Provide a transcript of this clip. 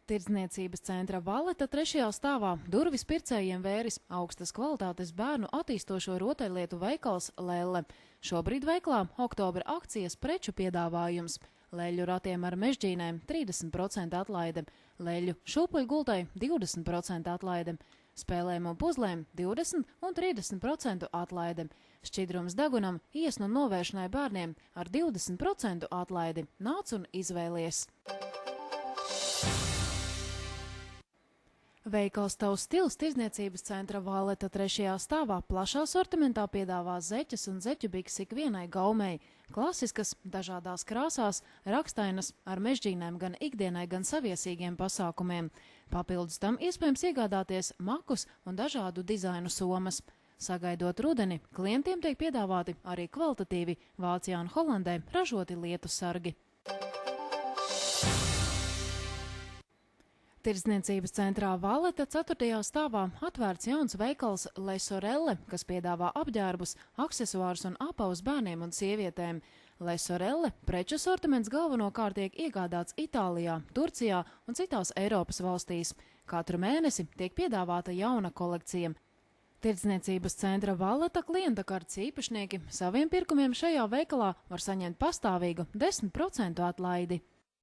Tirdzniecības centra Valeta 3. stāvā durvis pircējiem vēris augstas kvalitātes bērnu attīstošo rotaļlietu veikals Lelle. Šobrīd veiklā oktobra akcijas preču piedāvājums. Leļu ratiem ar mežģīnēm 30% atlaide, leļu šūpuļu gultai 20% atlaide, spēlēm un puzlēm 20 un 30% atlaide, šķidrums degunam, iesnu novēršanai bērniem ar 20% atlaidi. Nāc un izvēlies! Veikals Tavs stils tirdzniecības centra Valeta 3. stāvā plašā sortimentā piedāvā zeķes un zeķu bikses ikvienai gaumei. Klasiskas, dažādās krāsās, rakstainas, ar mežģīnēm gan ikdienai, gan saviesīgiem pasākumiem. Papildus tam iespējams iegādāties makus un dažādu dizainu somas. Sagaidot rudeni, klientiem tiek piedāvāti arī kvalitatīvi Vācijā un Holandē ražoti lietu sargi. Tirdzniecības centrā Valeta 4. stāvā atvērts jauns veikals Le Sorelle, kas piedāvā apģērbus, aksesuārus un apavus bērniem un sievietēm. Le Sorelle preču sortiments galvenokārt tiek iegādāts Itālijā, Turcijā un citās Eiropas valstīs. Katru mēnesi tiek piedāvāta jauna kolekcija. Tirdzniecības centra Valeta klienta kartes īpašnieki saviem pirkumiem šajā veikalā var saņemt pastāvīgu 10% atlaidi.